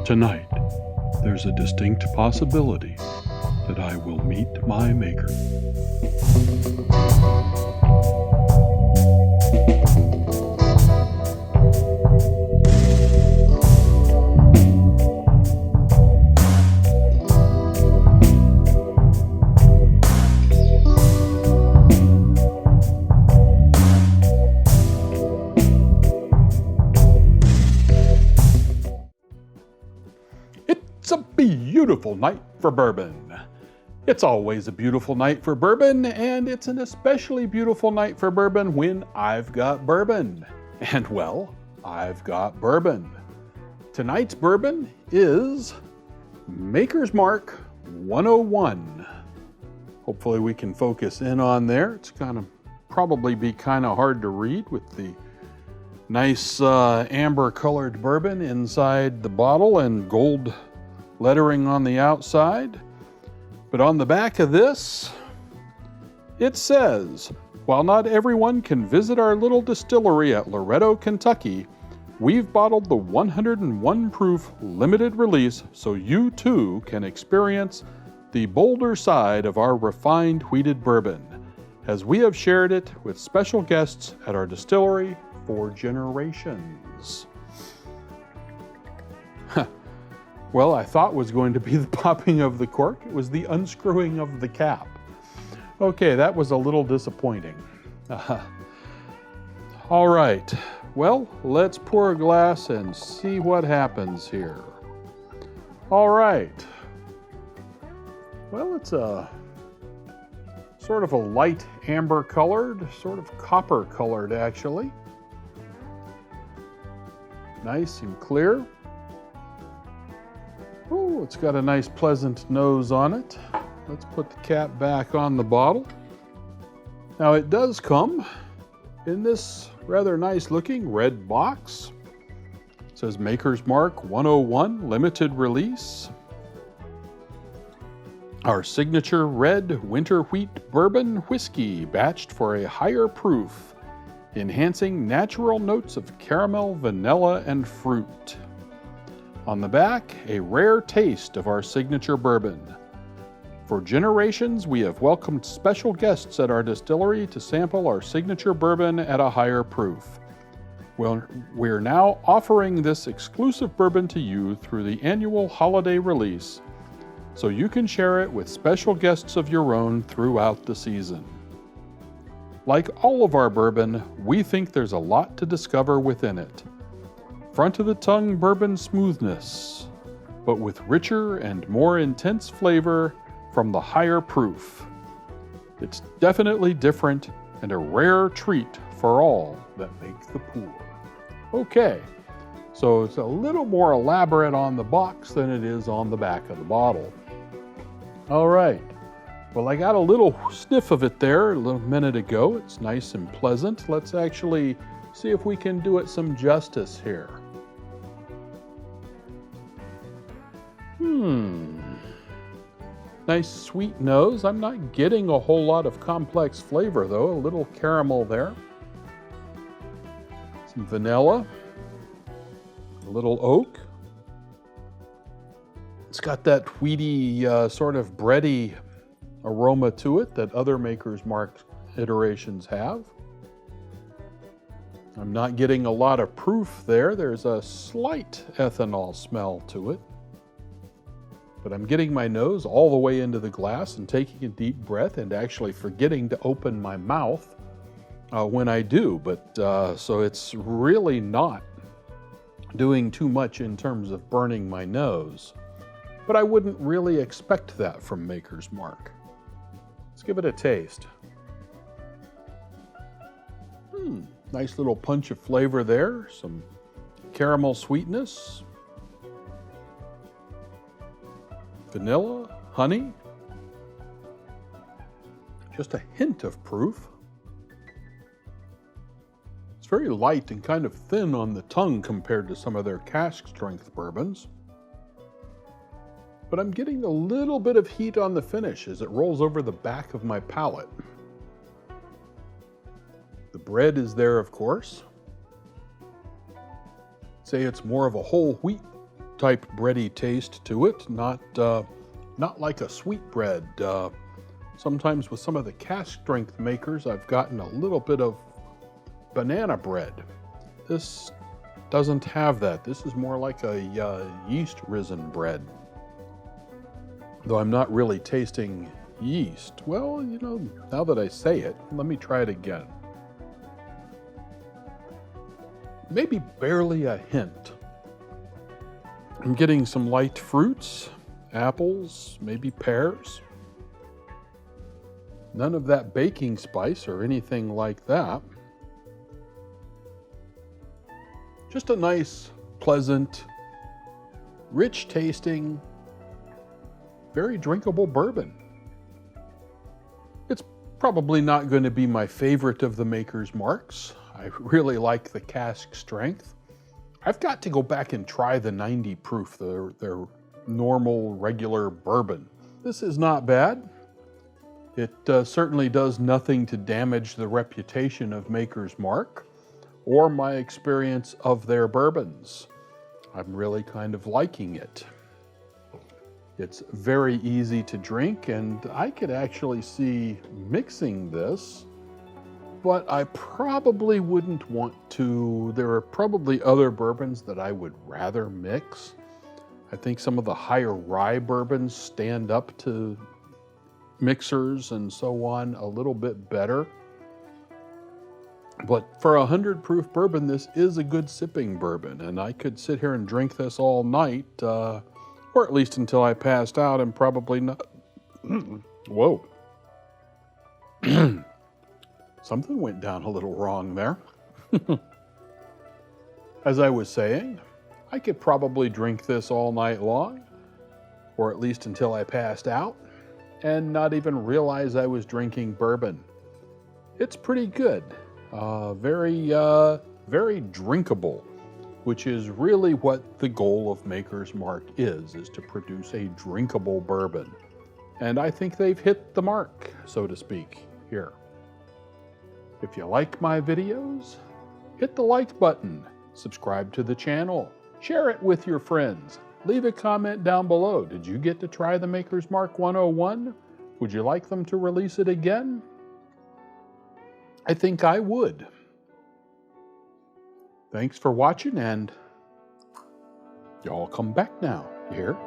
Tonight, there's a distinct possibility that I will meet my maker. It's a beautiful night for bourbon. It's always a beautiful night for bourbon, and it's an especially beautiful night for bourbon when I've got bourbon. And well, I've got bourbon. Tonight's bourbon is Maker's Mark 101. Hopefully we can focus in on there. It's probably be kind of hard to read with the nice amber colored bourbon inside the bottle and gold lettering on the outside. But on the back of this, it says, while not everyone can visit our little distillery at Loretto, Kentucky, we've bottled the 101 proof limited release so you too can experience the bolder side of our refined wheated bourbon, as we have shared it with special guests at our distillery for generations. Well, I thought was going to be the popping of the cork. It was the unscrewing of the cap. Okay, that was a little disappointing. All right, well, let's pour a glass and see what happens here. All right. Well, it's a sort of a light amber colored, sort of copper colored actually. Nice and clear. Oh, it's got a nice pleasant nose on it. Let's put the cap back on the bottle. Now it does come in this rather nice looking red box. It says Maker's Mark 101 limited release. Our signature red winter wheat bourbon whiskey batched for a higher proof, enhancing natural notes of caramel, vanilla, and fruit. On the back, a rare taste of our signature bourbon. For generations, we have welcomed special guests at our distillery to sample our signature bourbon at a higher proof. We're now offering this exclusive bourbon to you through the annual holiday release, so you can share it with special guests of your own throughout the season. Like all of our bourbon, we think there's a lot to discover within it. Front of the tongue bourbon smoothness, but with richer and more intense flavor from the higher proof. It's definitely different and a rare treat for all that make the pour. Okay, so it's a little more elaborate on the box than it is on the back of the bottle. All right, well, I got a little sniff of it there a little minute ago. It's nice and pleasant. Let's actually see if we can do it some justice here. Nice sweet nose. I'm not getting a whole lot of complex flavor though. A little caramel there. Some vanilla. A little oak. It's got that wheaty, sort of bready aroma to it that other Maker's Mark iterations have. I'm not getting a lot of proof there. There's a slight ethanol smell to it. But I'm getting my nose all the way into the glass and taking a deep breath and actually forgetting to open my mouth when I do. So it's really not doing too much in terms of burning my nose. But I wouldn't really expect that from Maker's Mark. Let's give it a taste. Nice little punch of flavor there. Some caramel sweetness. Vanilla, honey, just a hint of proof. It's very light and kind of thin on the tongue compared to some of their cask strength bourbons. But I'm getting a little bit of heat on the finish as it rolls over the back of my palate. The bread is there, of course. Say it's more of a whole wheat type bready taste to it, not like a sweet bread. Sometimes with some of the cask strength makers, I've gotten a little bit of banana bread. This doesn't have that. This is more like a yeast risen bread. Though I'm not really tasting yeast. Well, you know, now that I say it, let me try it again. Maybe barely a hint. I'm getting some light fruits, apples, maybe pears. None of that baking spice or anything like that. Just a nice, pleasant, rich tasting, very drinkable bourbon. It's probably not going to be my favorite of the Maker's Marks. I really like the cask strength. I've got to go back and try the 90 proof, their normal, regular bourbon. This is not bad. It certainly does nothing to damage the reputation of Maker's Mark or my experience of their bourbons. I'm really kind of liking it. It's very easy to drink, and I could actually see mixing this, but I probably wouldn't want to. There are probably other bourbons that I would rather mix. I think some of the higher rye bourbons stand up to mixers and so on a little bit better. But for 100 proof bourbon, this is a good sipping bourbon, and I could sit here and drink this all night, or at least until I passed out, and probably not. Whoa. Something went down a little wrong there. As I was saying, I could probably drink this all night long, or at least until I passed out, and not even realize I was drinking bourbon. It's pretty good. Very drinkable, which is really what the goal of Maker's Mark is to produce a drinkable bourbon. And I think they've hit the mark, so to speak, here. If you like my videos, hit the like button, subscribe to the channel, share it with your friends, leave a comment down below. Did you get to try the Maker's Mark 101? Would you like them to release it again? I think I would. Thanks for watching, and y'all come back now, you hear?